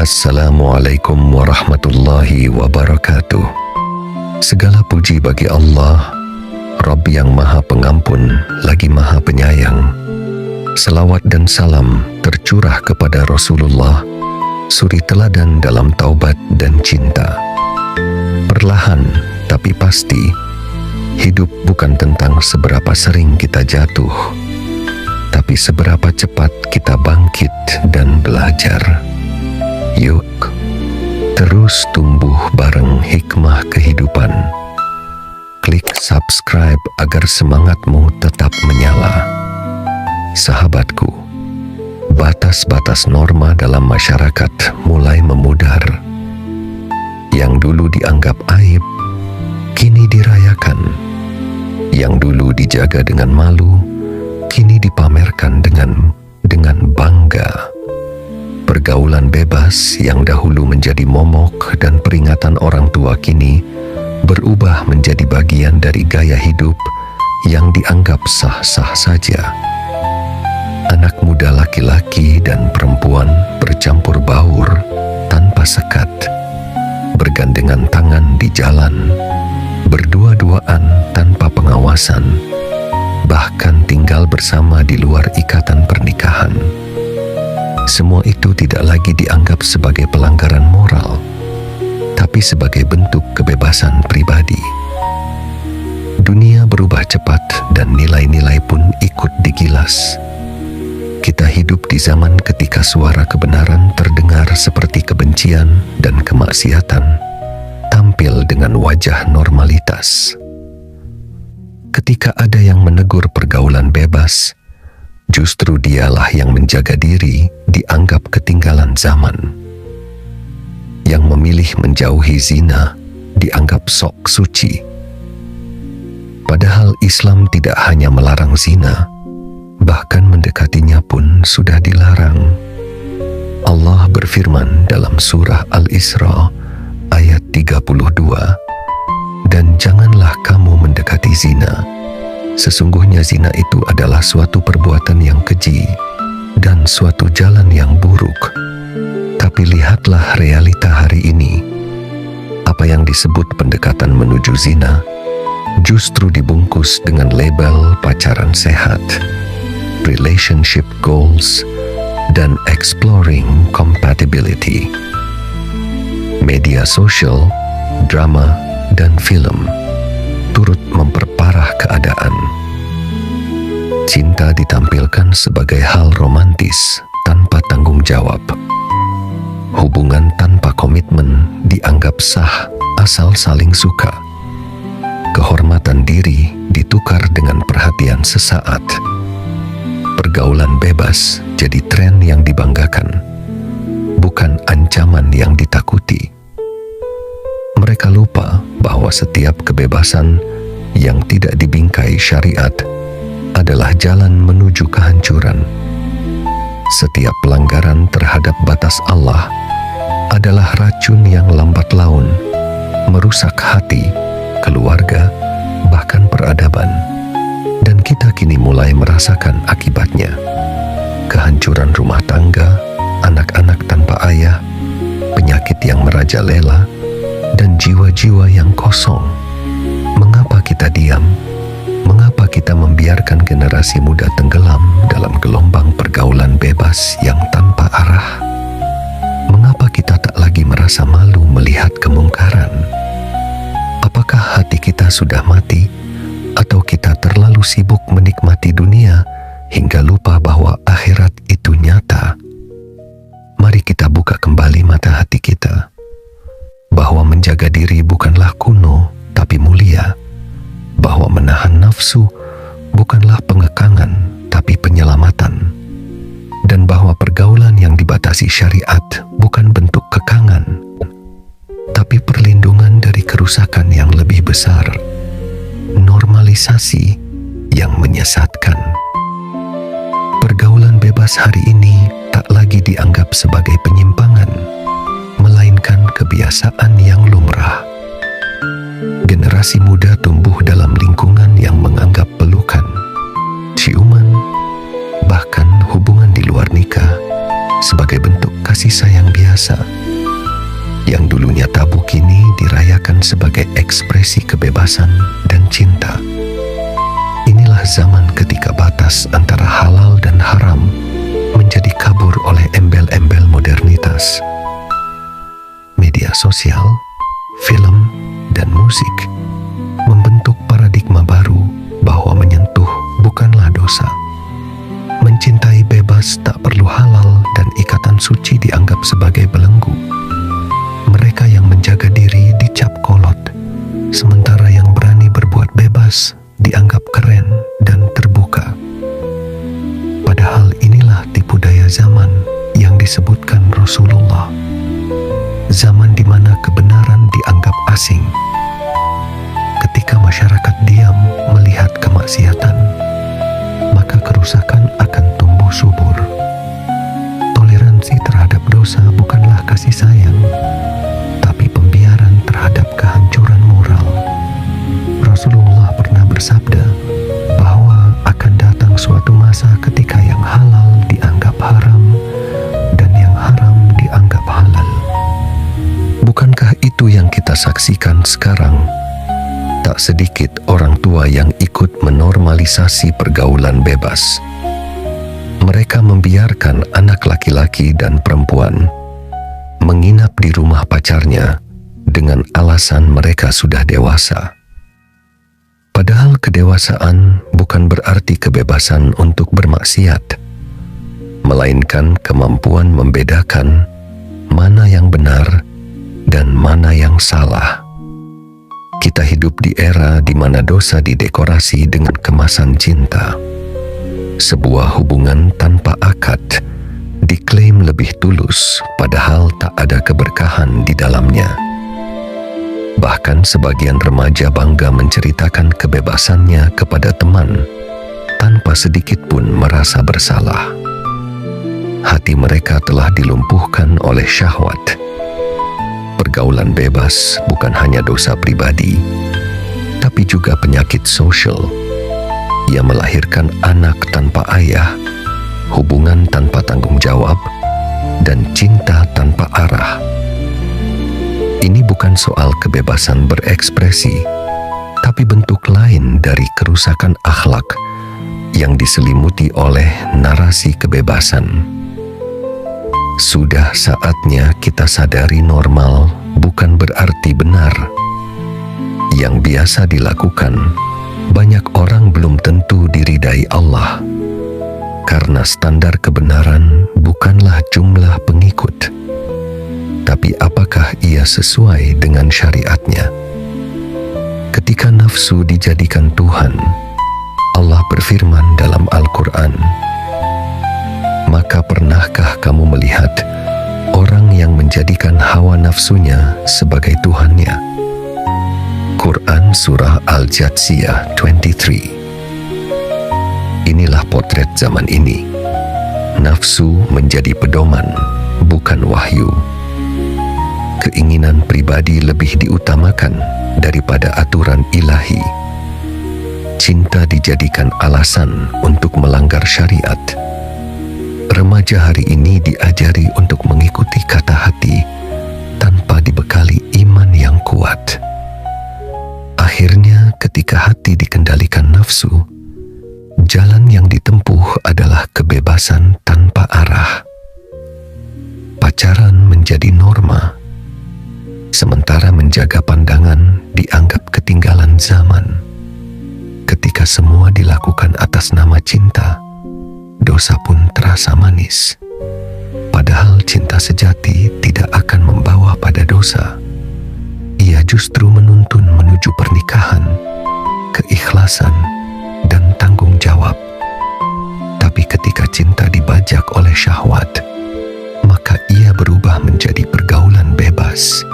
Assalamualaikum warahmatullahi wabarakatuh. Segala puji bagi Allah, Rabb yang Maha Pengampun lagi Maha Penyayang. Selawat dan salam tercurah kepada Rasulullah, suri teladan dalam taubat dan cinta. Perlahan tapi pasti, hidup bukan tentang seberapa sering kita jatuh, tapi seberapa cepat kita bangkit dan belajar. Yuk, terus tumbuh bareng hikmah kehidupan. Klik subscribe agar semangatmu tetap menyala. Sahabatku, batas-batas norma dalam masyarakat mulai memudar. Yang dulu dianggap aib, kini dirayakan. Yang dulu dijaga dengan malu, kini dipamerkan dengan bangga. Pergaulan bebas yang dahulu menjadi momok dan peringatan orang tua kini berubah menjadi bagian dari gaya hidup yang dianggap sah-sah saja. Anak muda laki-laki dan perempuan bercampur baur tanpa sekat, bergandengan tangan di jalan, berdua-duaan tanpa pengawasan, bahkan tinggal bersama di luar ikatan pernikahan. Semua itu tidak lagi dianggap sebagai pelanggaran moral, tapi sebagai bentuk kebebasan pribadi. Dunia berubah cepat dan nilai-nilai pun ikut digilas. Kita hidup di zaman ketika suara kebenaran terdengar seperti kebencian dan kemaksiatan, tampil dengan wajah normalitas. Ketika ada yang menegur pergaulan bebas, justru dialah yang menjaga diri dianggap ketinggalan zaman. Yang memilih menjauhi zina dianggap sok suci. Padahal Islam tidak hanya melarang zina, bahkan mendekatinya pun sudah dilarang. Allah berfirman dalam surah Al-Isra ayat 32, "Dan janganlah kamu mendekati zina. Sesungguhnya zina itu adalah suatu perbuatan yang keji dan suatu jalan yang buruk." Tapi lihatlah realita hari ini. Apa yang disebut pendekatan menuju zina justru dibungkus dengan label pacaran sehat, relationship goals, dan exploring compatibility. Media sosial, drama, dan film turut memperparah keadaan. Cinta ditampilkan sebagai hal romantis tanpa tanggung jawab. Hubungan tanpa komitmen dianggap sah asal saling suka. Kehormatan diri ditukar dengan perhatian sesaat. Pergaulan bebas jadi tren yang dibanggakan, bukan ancaman yang ditakuti. Mereka lupa bahwa setiap kebebasan yang tidak dibingkai syariat adalah jalan menuju kehancuran. Setiap pelanggaran terhadap batas Allah adalah racun yang lambat laun, merusak hati, keluarga, bahkan peradaban. Dan kita kini mulai merasakan akibatnya. Kehancuran rumah tangga, anak-anak tanpa ayah, penyakit yang merajalela, dan jiwa-jiwa yang kosong. Mengapa kita diam? Mengapa kita membiarkan generasi muda tenggelam dalam gelombang pergaulan bebas yang tanpa arah? Mengapa kita tak lagi merasa malu melihat kemungkaran? Apakah hati kita sudah mati, atau kita terlalu sibuk menikmati dunia hingga lupa bahwa akhirat itu nyata? Mari kita buka kembali mata hati kita, bahwa menjaga diri bukanlah kuno, tapi mulia. Bahwa menahan nafsu bukanlah pengekangan, tapi penyelamatan. Dan bahwa pergaulan yang dibatasi syariat bukan bentuk kekangan, tapi perlindungan dari kerusakan yang lebih besar, normalisasi yang menyesatkan. Pergaulan bebas hari ini tak lagi dianggap sebagai penyimpangan, melainkan kebiasaan yang lumrah. Generasi muda tumbuh dalam lingkungan yang menganggap pelukan, ciuman, bahkan hubungan di luar nikah sebagai bentuk kasih sayang biasa. Yang dulunya tabu kini dirayakan sebagai ekspresi kebebasan dan cinta. Inilah zaman ketika batas antara halal dan haram menjadi kabur oleh embel-embel modernitas. Media sosial, film, dan musik membentuk paradigma baru bahwa menyentuh bukanlah dosa. Mencintai bebas tak perlu halal dan ikatan suci dianggap sebagai belenggu. Mereka yang menjaga diri dicap kolot, sementara yang berani berbuat bebas dianggap keren dan terbuka. Padahal inilah tipu daya zaman yang disebutkan Rasulullah. Zaman di mana kebenaran dianggap asing. Ketika masyarakat diam melihat kemaksiatan, maka kerusakan akan tumbuh subur. Toleransi terhadap dosa bukanlah kasih sayang, tapi pembiaran terhadap kehancuran moral. Rasulullah pernah bersabda bahwa akan datang suatu masa ketika yang halal dianggap haram dan yang haram dianggap halal. Bukankah itu yang kita saksikan sekarang? Tak sedikit orang tua yang ikut menormalisasi pergaulan bebas. Mereka membiarkan anak laki-laki dan perempuan menginap di rumah pacarnya dengan alasan mereka sudah dewasa. Padahal kedewasaan bukan berarti kebebasan untuk bermaksiat, melainkan kemampuan membedakan mana yang benar dan mana yang salah. Kita hidup di era di mana dosa didekorasi dengan kemasan cinta. Sebuah hubungan tanpa akad diklaim lebih tulus, padahal tak ada keberkahan di dalamnya. Bahkan sebagian remaja bangga menceritakan kebebasannya kepada teman, tanpa sedikit pun merasa bersalah. Hati mereka telah dilumpuhkan oleh syahwat. Pergaulan bebas bukan hanya dosa pribadi, tapi juga penyakit sosial. Ia melahirkan anak tanpa ayah, hubungan tanpa tanggung jawab, dan cinta tanpa arah. Ini bukan soal kebebasan berekspresi, tapi bentuk lain dari kerusakan akhlak yang diselimuti oleh narasi kebebasan. Sudah saatnya kita sadari normal bukan berarti benar. Yang biasa dilakukan, banyak orang belum tentu diridai Allah. Karena standar kebenaran bukanlah jumlah pengikut, tapi apakah ia sesuai dengan syariatnya. Ketika nafsu dijadikan Tuhan, Allah berfirman dalam Al-Quran, maka pernahkah kamu melihat orang yang menjadikan hawa nafsunya sebagai Tuhannya? Quran Surah Al-Jathiyah 23. Inilah potret zaman ini. Nafsu menjadi pedoman, bukan wahyu. Keinginan pribadi lebih diutamakan daripada aturan ilahi. Cinta dijadikan alasan untuk melanggar syariat. Remaja hari ini diajari untuk mengikuti kata hati tanpa dibekali iman yang kuat. Akhirnya, ketika hati dikendalikan nafsu, jalan yang ditempuh adalah kebebasan tanpa arah. Pacaran menjadi norma, sementara menjaga pandangan dianggap ketinggalan zaman. Ketika semua dilakukan atas nama cinta, dosa pun terasa manis. Padahal cinta sejati tidak akan membawa pada dosa. Ia justru menuntun menuju pernikahan, keikhlasan, dan tanggung jawab. Tapi ketika cinta dibajak oleh syahwat, maka ia berubah menjadi pergaulan bebas,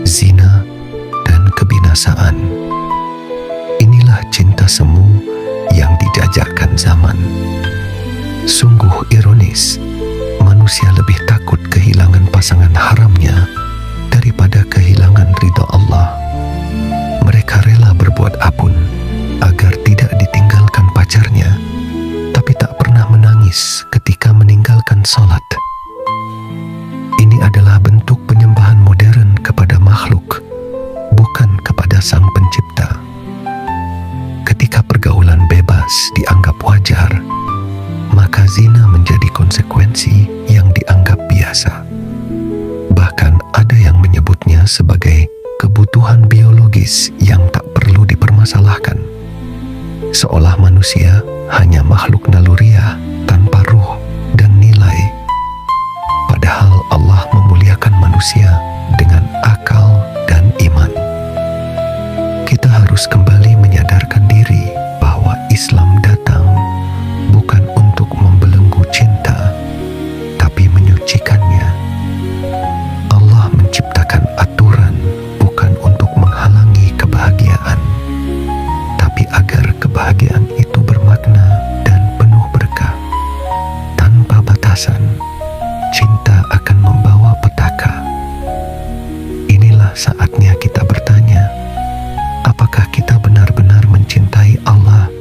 zina, dan kebinasaan. Inilah cinta semu yang dijajakan zaman. Sungguh ironis, manusia lebih takut kehilangan pasangan haramnya daripada kehilangan ridha Allah. Mereka rela berbuat apapun agar tidak ditinggalkan pacarnya, tapi tak pernah menangis ketika meninggalkan salat. adalah bentuk penyembahan modern kepada makhluk, bukan kepada Sang Pencipta. Ketika pergaulan bebas dianggap wajar, maka zina menjadi konsekuensi yang dianggap biasa. Bahkan ada yang menyebutnya sebagai kebutuhan biologis yang tak perlu dipermasalahkan. Seolah manusia hanya makhluk naluriah tanpa ruh dan nilai. Padahal Allah memuliakan manusia dengan akal dan iman. Kita harus kembali menyadarkan diri bahwa Islam datang bukan untuk membelenggu cinta, tapi menyucikannya. Allah menciptakan aturan bukan untuk menghalangi kebahagiaan, tapi agar kebahagiaan itu bermakna dan penuh berkah. Tanpa batasan, cinta akan membawa petaka. Inilah saatnya kita bertanya, apakah kita benar-benar mencintai Allah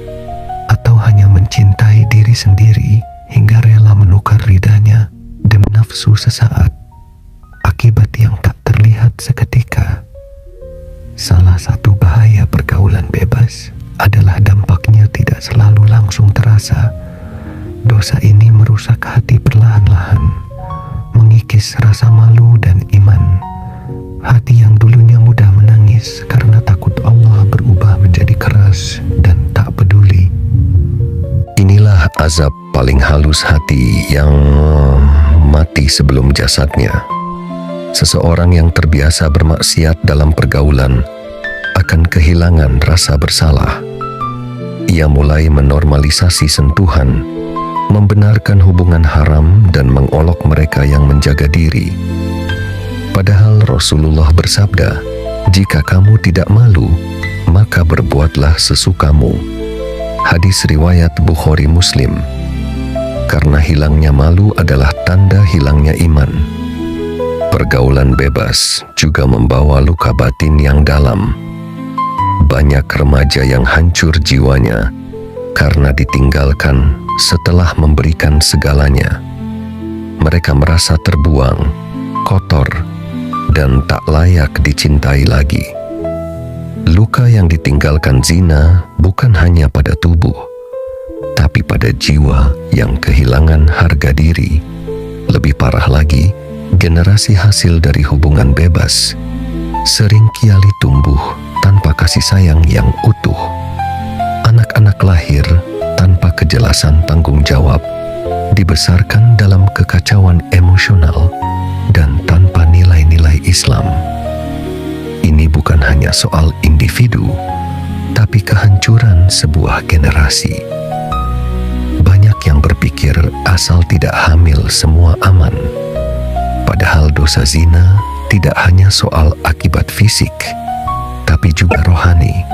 atau hanya mencintai diri sendiri hingga rela menukar ridanya demi nafsu sesaat, akibat yang tak terlihat seketika? Salah satu bahaya pergaulan bebas adalah dampaknya tidak selalu langsung terasa. Dosa ini merusak hati perlahan-lahan, mengikis rasa malu dan iman. Hati yang dulunya mudah menangis karena takut Allah berubah menjadi keras dan tak peduli. Inilah azab paling halus hati yang mati sebelum jasadnya. Seseorang yang terbiasa bermaksiat dalam pergaulan akan kehilangan rasa bersalah. Ia mulai menormalisasi sentuhan, membenarkan hubungan haram dan mengolok mereka yang menjaga diri. Padahal Rasulullah bersabda, "Jika kamu tidak malu, maka berbuatlah sesukamu." Hadis riwayat Bukhari Muslim. Karena hilangnya malu adalah tanda hilangnya iman. Pergaulan bebas juga membawa luka batin yang dalam. Banyak remaja yang hancur jiwanya karena ditinggalkan setelah memberikan segalanya. Mereka merasa terbuang, kotor, dan tak layak dicintai lagi. Luka yang ditinggalkan zina bukan hanya pada tubuh, tapi pada jiwa yang kehilangan harga diri. Lebih parah lagi, generasi hasil dari hubungan bebas sering kiali tumbuh tanpa kasih sayang yang utuh. Anak-anak lahir tanpa kejelasan tanggung jawab, dibesarkan dalam kekacauan emosional dan tanpa nilai-nilai Islam. Ini bukan hanya soal individu, tapi kehancuran sebuah generasi. Banyak yang berpikir asal tidak hamil semua aman. Padahal dosa zina tidak hanya soal akibat fisik, tapi juga rohani.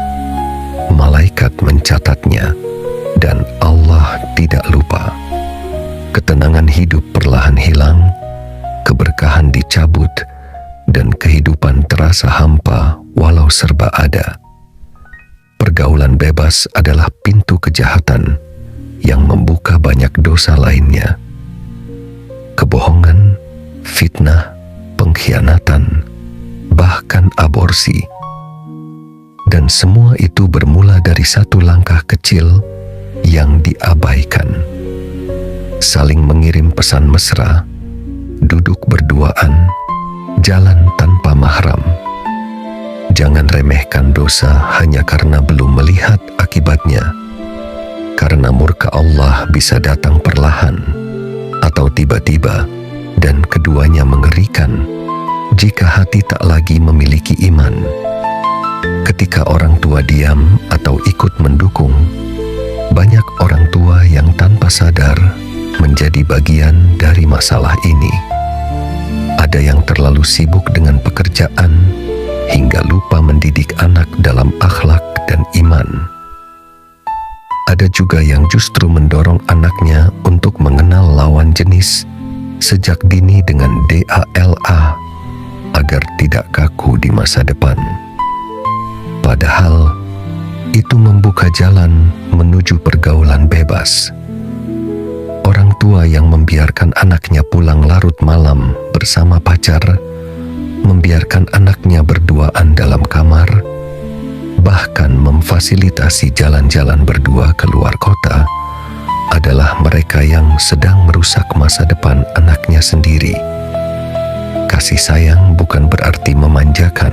Malaikat mencatatnya, dan Allah tidak lupa. Ketenangan hidup perlahan hilang, keberkahan dicabut, dan kehidupan terasa hampa walau serba ada. Pergaulan bebas adalah pintu kejahatan yang membuka banyak dosa lainnya. Kebohongan, fitnah, pengkhianatan, bahkan aborsi. Dan semua itu bermula dari satu langkah kecil yang diabaikan. Saling mengirim pesan mesra, duduk berduaan, jalan tanpa mahram. Jangan remehkan dosa hanya karena belum melihat akibatnya. Karena murka Allah bisa datang perlahan atau tiba-tiba, dan keduanya mengerikan jika hati tak lagi memiliki iman. Ketika orang tua diam atau ikut mendukung, banyak orang tua yang tanpa sadar menjadi bagian dari masalah ini. Ada yang terlalu sibuk dengan pekerjaan hingga lupa mendidik anak dalam akhlak dan iman. Ada juga yang justru mendorong anaknya untuk mengenal lawan jenis sejak dini dengan DALA agar tidak kaku di masa depan. Padahal itu membuka jalan menuju pergaulan bebas. Orang tua yang membiarkan anaknya pulang larut malam bersama pacar, membiarkan anaknya berduaan dalam kamar, bahkan memfasilitasi jalan-jalan berdua keluar kota, adalah mereka yang sedang merusak masa depan anaknya sendiri. Kasih sayang bukan berarti memanjakan,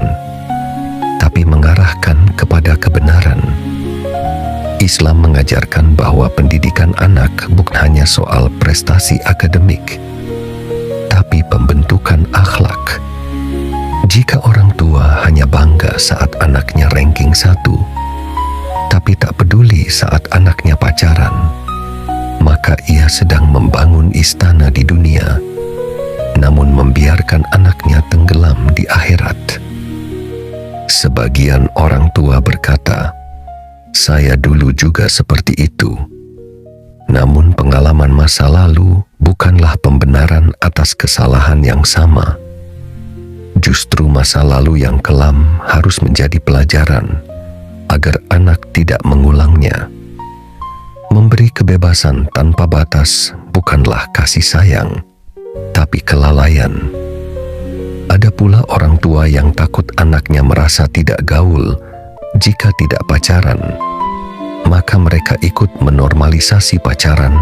tapi mengarahkan kepada kebenaran. Islam mengajarkan bahwa pendidikan anak bukan hanya soal prestasi akademik, tapi pembentukan akhlak. Jika orang tua hanya bangga saat anaknya ranking 1, tapi tak peduli saat anaknya pacaran, maka ia sedang membangun istana di dunia, namun membiarkan anaknya tenggelam di akhirat. Sebagian orang tua berkata, "Saya dulu juga seperti itu." Namun pengalaman masa lalu bukanlah pembenaran atas kesalahan yang sama. Justru masa lalu yang kelam harus menjadi pelajaran agar anak tidak mengulangnya. Memberi kebebasan tanpa batas bukanlah kasih sayang, tapi kelalaian. Ada pula orang tua yang takut anaknya merasa tidak gaul jika tidak pacaran, maka mereka ikut menormalisasi pacaran,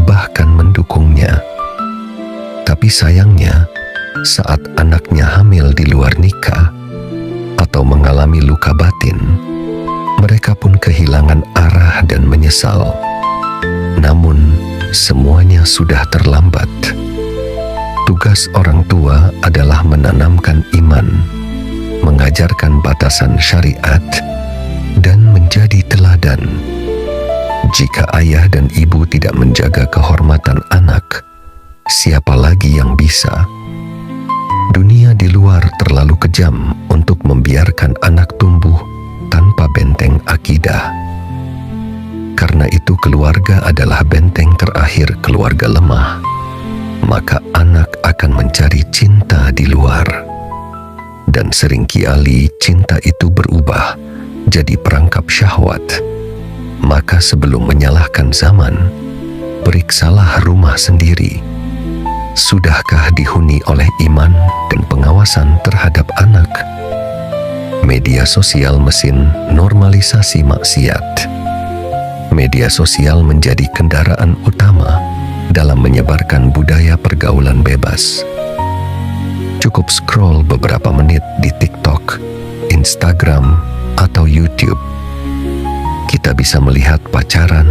bahkan mendukungnya. Tapi sayangnya, saat anaknya hamil di luar nikah atau mengalami luka batin, mereka pun kehilangan arah dan menyesal. Namun, semuanya sudah terlambat. Tugas orang tua adalah menanamkan iman, mengajarkan batasan syariat, dan menjadi teladan. Jika ayah dan ibu tidak menjaga kehormatan anak, siapa lagi yang bisa? Dunia di luar terlalu kejam untuk membiarkan anak tumbuh tanpa benteng akidah. Karena itu keluarga adalah benteng terakhir keluarga lemah, maka anak akan mencari cinta di luar. Dan seringkali cinta itu berubah jadi perangkap syahwat. Maka sebelum menyalahkan zaman, periksalah rumah sendiri. Sudahkah dihuni oleh iman dan pengawasan terhadap anak? Media sosial mesin normalisasi maksiat. Media sosial menjadi kendaraan utama dalam menyebarkan budaya pergaulan bebas. Cukup scroll beberapa menit di TikTok, Instagram, atau YouTube. Kita bisa melihat pacaran,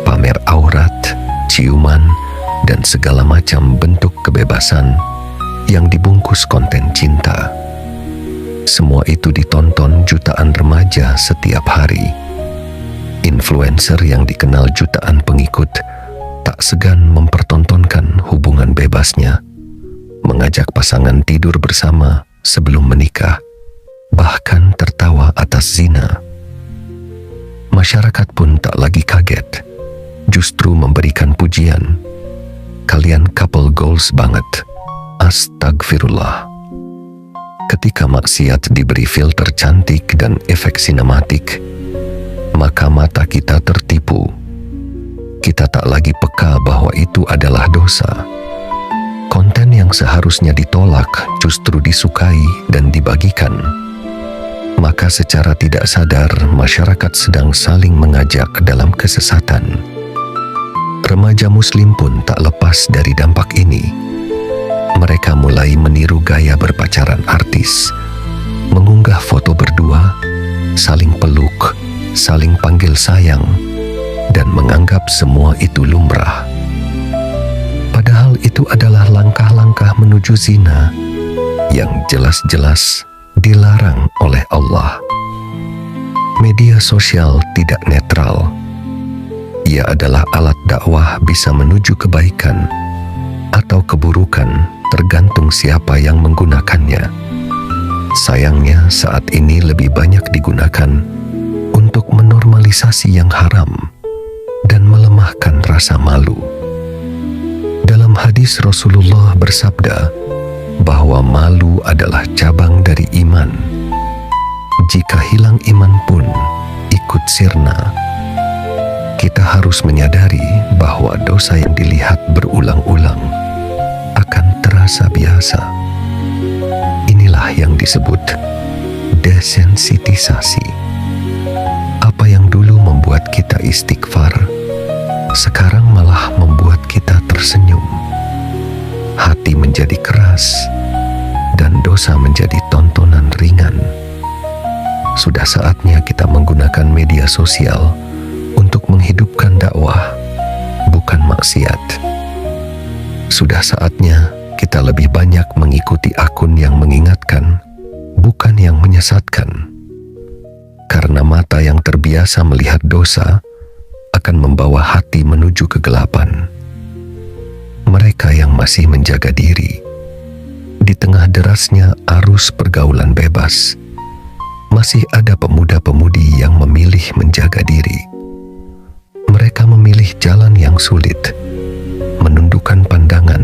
pamer aurat, ciuman, dan segala macam bentuk kebebasan yang dibungkus konten cinta. Semua itu ditonton jutaan remaja setiap hari. Influencer yang dikenal jutaan pengikut tak segan mempertontonkan hubungan bebasnya, mengajak pasangan tidur bersama sebelum menikah, bahkan tertawa atas zina. Masyarakat pun tak lagi kaget, justru memberikan pujian. Kalian couple goals banget. Astagfirullah. Ketika maksiat diberi filter cantik dan efek sinematik, maka mata kita tertipu. Kita tak lagi peka bahwa itu adalah dosa. Konten yang seharusnya ditolak justru disukai dan dibagikan. Maka secara tidak sadar masyarakat sedang saling mengajak dalam kesesatan. Remaja muslim pun tak lepas dari dampak ini. Mereka mulai meniru gaya berpacaran artis, mengunggah foto berdua, saling peluk, saling panggil sayang, dan menganggap semua itu lumrah. Padahal itu adalah langkah-langkah menuju zina yang jelas-jelas dilarang oleh Allah. Media sosial tidak netral. Ia adalah alat dakwah, bisa menuju kebaikan atau keburukan tergantung siapa yang menggunakannya. Sayangnya saat ini lebih banyak digunakan untuk menormalisasi yang haram dan melemahkan rasa malu. Dalam hadis Rasulullah bersabda bahwa malu adalah cabang dari iman. Jika hilang iman pun ikut sirna. kita harus menyadari bahwa dosa yang dilihat berulang-ulang akan terasa biasa. Inilah yang disebut desensitisasi. Apa yang dulu membuat kita istighfar, sekarang malah membuat kita tersenyum. Hati menjadi keras dan dosa menjadi tontonan ringan. Sudah saatnya kita menggunakan media sosial untuk menghidupkan dakwah, bukan maksiat. Sudah saatnya kita lebih banyak mengikuti akun yang mengingatkan, bukan yang menyesatkan. Karena mata yang terbiasa melihat dosa akan membawa hati menuju kegelapan. Mereka yang masih menjaga diri di tengah derasnya arus pergaulan bebas, masih ada pemuda-pemudi yang memilih menjaga diri. Mereka memilih jalan yang sulit, menundukkan pandangan,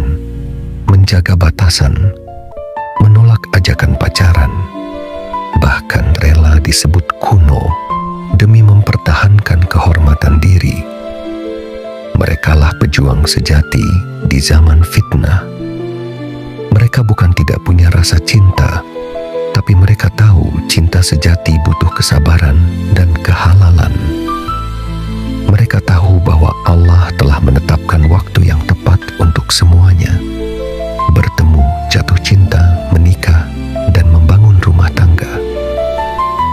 menjaga batasan, menolak ajakan pacaran, bahkan rela disebut kuno demi mempertahankan kehormatan diri. Merekalah pejuang sejati di zaman fitnah. Mereka bukan tidak punya rasa cinta, tapi mereka tahu cinta sejati butuh kesabaran dan kehalalan. Mereka tahu bahwa Allah telah menetapkan waktu yang tepat untuk semuanya. Bertemu, jatuh cinta, menikah, dan membangun rumah tangga.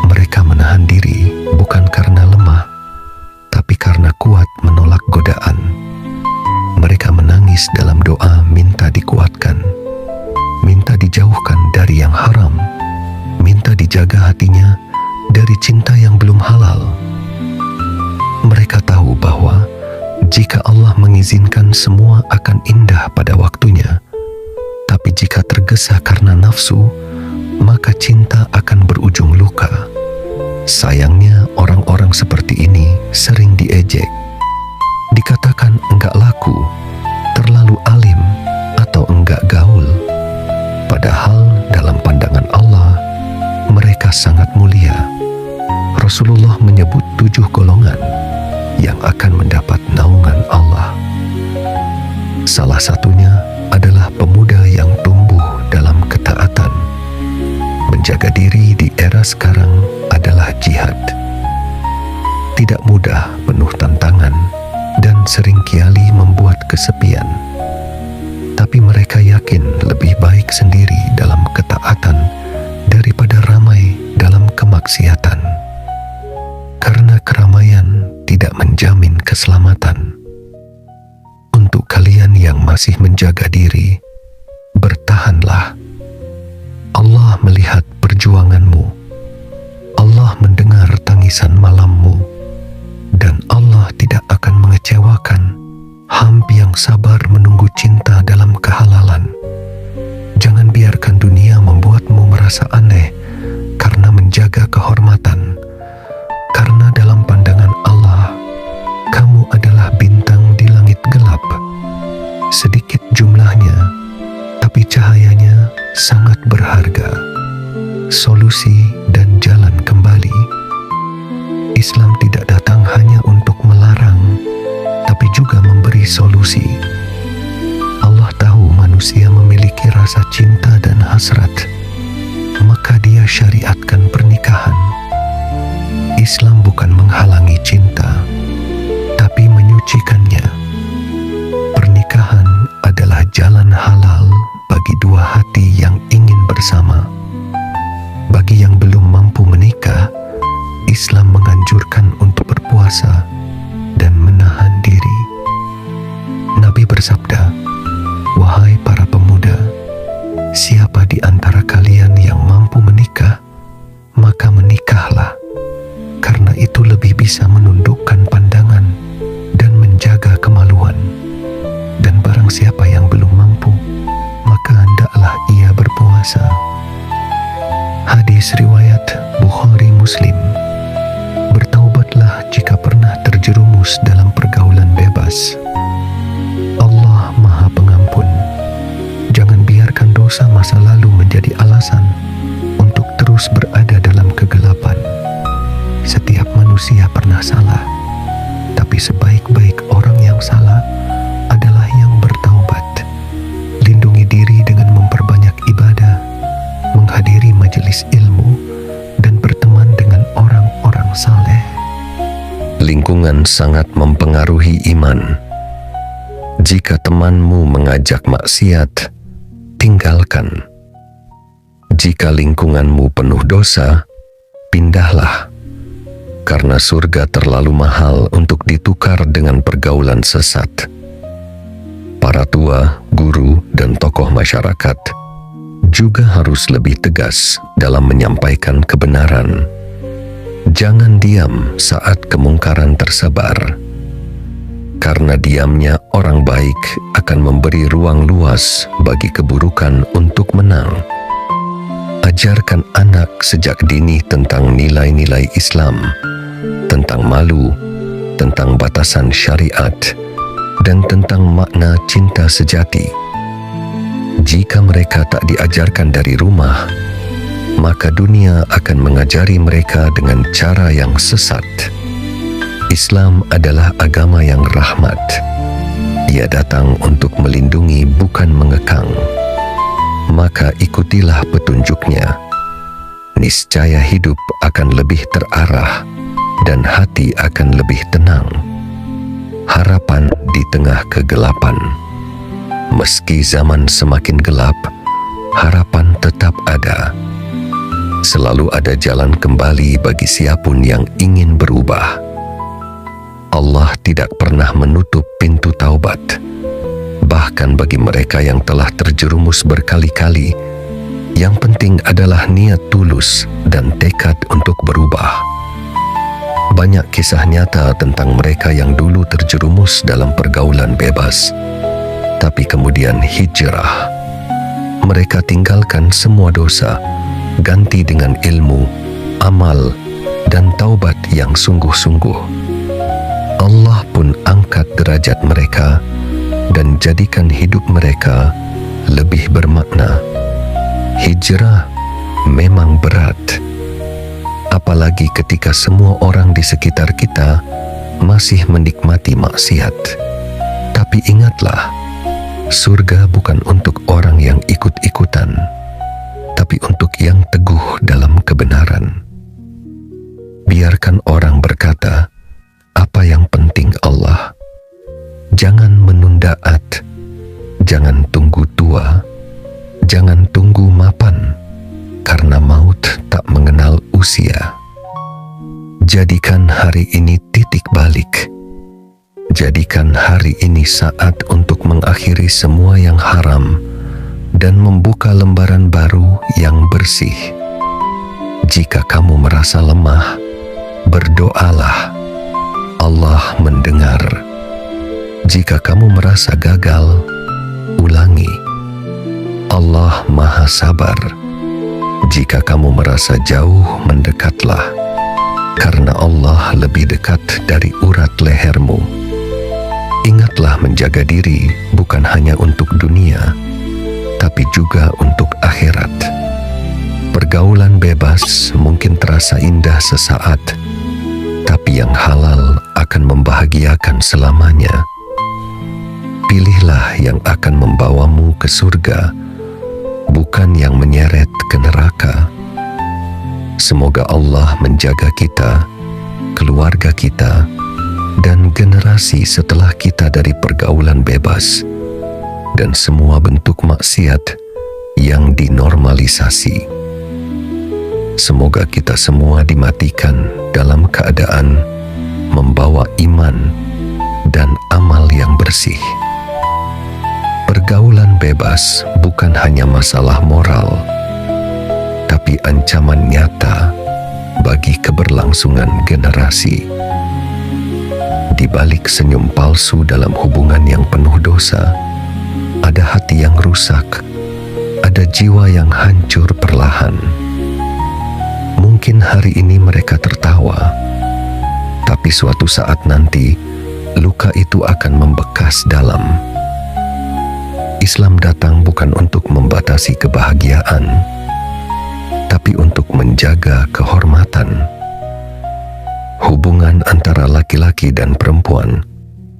Mereka menahan diri bukan karena lemah, tapi karena kuat menolak godaan. Mereka menangis dalam doa minta dikuatkan, minta dijauhkan dari yang haram, minta dijaga hatinya dari cinta yang belum halal. Mereka tahu bahwa jika Allah mengizinkan semua akan indah pada waktunya, tapi jika tergesa karena nafsu, maka cinta akan berujung luka. Sayangnya orang-orang seperti ini sering diejek, dikatakan enggak laku, terlalu alim, atau enggak gaul. Padahal dalam pandangan Allah, mereka sangat mulia. Rasulullah menyebut 7 golongan yang akan mendapat naungan Allah. Salah satunya adalah pemuda yang tumbuh dalam ketaatan. Menjaga diri di era sekarang adalah jihad. Tidak mudah, penuh tantangan, dan seringkali membuat kesepian. Tapi mereka yakin lebih baik sendiri dalam ketaatan daripada ramai dalam kemaksiatan. Karena keramaian tidak menjamin keselamatan. Untuk kalian yang masih menjaga diri, bertahanlah. Allah melihat perjuanganmu. Allah mendengar tangisan malammu. Dan Allah tidak akan mengecewakan hamba yang sabar menunggu cinta dalam kehalalan. Jangan biarkan dunia membuatmu merasa aneh karena menjaga kehormatan. Karena dalam pandangan Allah, kamu adalah bintang di langit gelap. Sedikit jumlahnya, tapi cahayanya sangat berharga. Solusi dan jalan kembali. Islam tidak datang hanya untuk melarang, tapi juga memberi solusi. Allah tahu manusia memiliki rasa cinta dan hasrat, maka Dia syariatkan pernikahan. Islam bukan menghalangi cinta, tapi menyucikannya. Pernikahan adalah jalan halal bagi dua hati yang ingin bersama. Bagi yang belum mampu menikah, Islam menganjurkan untuk berpuasa dan menahan diri. Nabi bersabda, "Wahai para pemuda, siapa di antara kalian yang mampu menikah, maka menikahlah. Karena itu lebih bisa menundukkan pandangan dan menjaga kemaluan. Dan barang siapa yang belum mampu, maka hendaklah ia berpuasa." Hadis riwayat Bukhari Muslim. Bertaubatlah jika pernah terjerumus dalam pergaulan bebas. Allah Maha Pengampun. Jangan biarkan dosa masa lalu menjadi alasan untuk terus berada dalam kegelapan. Setiap manusia pernah salah, tapi sebaik-baik orang yang salah adalah yang bertaubat. Lindungi diri dengan memperbanyak ibadah, menghadiri majelis ilmu, dan berteman dengan orang-orang saleh. Lingkungan sangat mempengaruhi iman. Jika temanmu mengajak maksiat, tinggalkan. Jika lingkunganmu penuh dosa, pindahlah. Karena surga terlalu mahal untuk ditukar dengan pergaulan sesat. Para tua, guru, dan tokoh masyarakat juga harus lebih tegas dalam menyampaikan kebenaran. Jangan diam saat kemungkaran tersebar. Karena diamnya orang baik akan memberi ruang luas bagi keburukan untuk menang. Ajarkan anak sejak dini tentang nilai-nilai Islam, tentang malu, tentang batasan syariat, dan tentang makna cinta sejati. Jika mereka tak diajarkan dari rumah, maka dunia akan mengajari mereka dengan cara yang sesat. Islam adalah agama yang rahmat. Ia datang untuk melindungi, bukan mengekang. Maka ikutilah petunjuknya. Niscaya hidup akan lebih terarah dan hati akan lebih tenang. Harapan di tengah kegelapan. Meski zaman semakin gelap, harapan tetap ada. Selalu ada jalan kembali bagi siapapun yang ingin berubah. Allah tidak pernah menutup pintu taubat. Bahkan bagi mereka yang telah terjerumus berkali-kali, yang penting adalah niat tulus dan tekad untuk berubah. Banyak kisah nyata tentang mereka yang dulu terjerumus dalam pergaulan bebas, tapi kemudian hijrah. Mereka tinggalkan semua dosa, ganti dengan ilmu, amal, dan taubat yang sungguh-sungguh. Allah pun angkat derajat mereka dan jadikan hidup mereka lebih bermakna. Hijrah memang berat, apalagi ketika semua orang di sekitar kita masih menikmati maksiat. Tapi ingatlah, surga bukan untuk orang yang ikut-ikutan, tapi untuk yang teguh dalam kebenaran. Biarkan orang berkata, apa yang penting Allah. Jangan menunda jangan tunggu tua, jangan tunggu mapan, karena maut tak mengenal usia. Jadikan hari ini titik balik. Jadikan hari ini saat untuk mengakhiri semua yang haram dan membuka lembaran baru yang bersih. Jika kamu merasa lemah, berdoalah. Allah mendengar. Jika kamu merasa gagal, ulangi. Allah Maha Sabar. Jika kamu merasa jauh, mendekatlah. Karena Allah lebih dekat dari urat lehermu. Ingatlah menjaga diri bukan hanya untuk dunia, tapi juga untuk akhirat. Pergaulan bebas mungkin terasa indah sesaat, tapi yang halal akan membahagiakan selamanya. Pilihlah yang akan membawamu ke surga, bukan yang menyeret ke neraka. Semoga Allah menjaga kita, keluarga kita, dan generasi setelah kita dari pergaulan bebas dan semua bentuk maksiat yang dinormalisasi. Semoga kita semua dimatikan dalam keadaan membawa iman dan amal yang bersih. Pergaulan bebas bukan hanya masalah moral, tapi ancaman nyata bagi keberlangsungan generasi. Di balik senyum palsu dalam hubungan yang penuh dosa, ada hati yang rusak, ada jiwa yang hancur perlahan. Mungkin hari ini mereka tertawa, tapi suatu saat nanti luka itu akan membekas dalam. Islam datang bukan untuk membatasi kebahagiaan, tapi untuk menjaga kehormatan. Hubungan antara laki-laki dan perempuan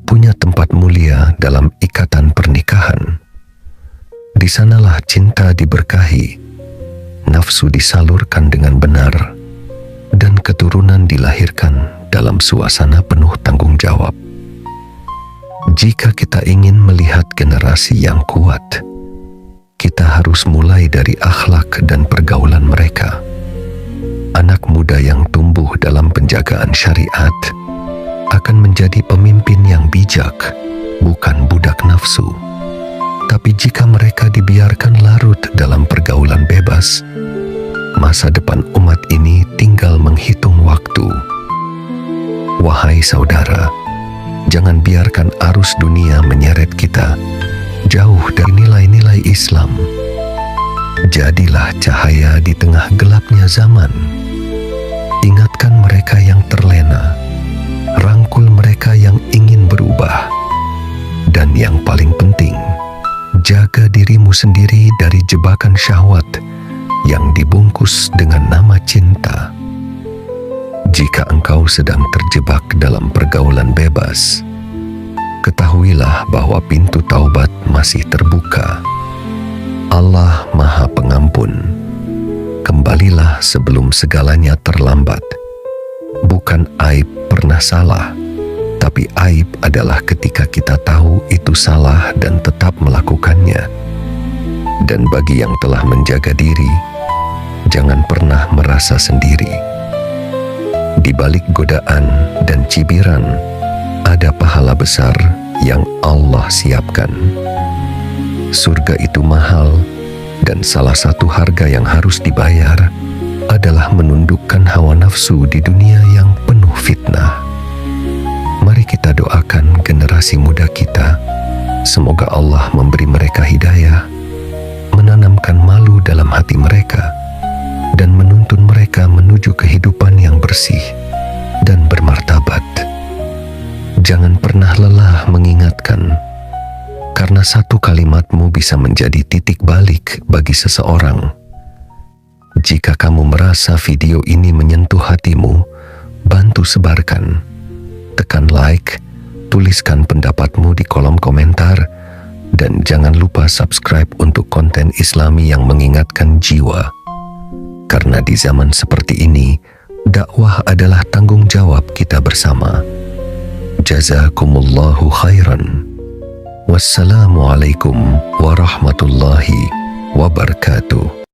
punya tempat mulia dalam ikatan pernikahan. Di sanalah cinta diberkahi, nafsu disalurkan dengan benar, dan keturunan dilahirkan dalam suasana penuh tanggung jawab. Jika kita ingin melihat generasi yang kuat, kita harus mulai dari akhlak dan pergaulan mereka. Anak muda yang tumbuh dalam penjagaan syariat akan menjadi pemimpin yang bijak, bukan budak nafsu. Tapi jika mereka dibiarkan larut dalam pergaulan bebas, masa depan umat ini tinggal menghitung waktu. Wahai saudara, jangan biarkan arus dunia menyeret kita jauh dari nilai-nilai Islam. Jadilah cahaya di tengah gelapnya zaman. Ingatkan mereka yang terlena, rangkul mereka yang ingin berubah, dan yang paling penting, jaga dirimu sendiri dari jebakan syahwat yang dibungkus dengan nama cinta. Jika engkau sedang terjebak dalam pergaulan bebas, ketahuilah bahwa pintu taubat masih terbuka. Allah Maha Pengampun. Kembalilah sebelum segalanya terlambat. Bukan aib pernah salah, tapi aib adalah ketika kita tahu itu salah dan tetap melakukannya. Dan bagi yang telah menjaga diri, jangan pernah merasa sendiri. Di balik godaan dan cibiran, ada pahala besar yang Allah siapkan. Surga itu mahal, dan salah satu harga yang harus dibayar adalah menundukkan hawa nafsu di dunia yang penuh fitnah. Mari kita doakan generasi muda kita, semoga Allah memberi mereka hidayah, menanamkan malu dalam hati mereka, dan menuntun mereka menuju kehidupan yang bersih dan bermartabat. Jangan pernah lelah mengingatkan, karena satu kalimatmu bisa menjadi titik balik bagi seseorang. Jika kamu merasa video ini menyentuh hatimu, bantu sebarkan. Tekan like, tuliskan pendapatmu di kolom komentar, dan jangan lupa subscribe untuk konten Islami yang mengingatkan jiwa. Karena di zaman seperti ini, dakwah adalah tanggung jawab kita bersama. Jazakumullahu khairan. Wassalamualaikum warahmatullahi wabarakatuh.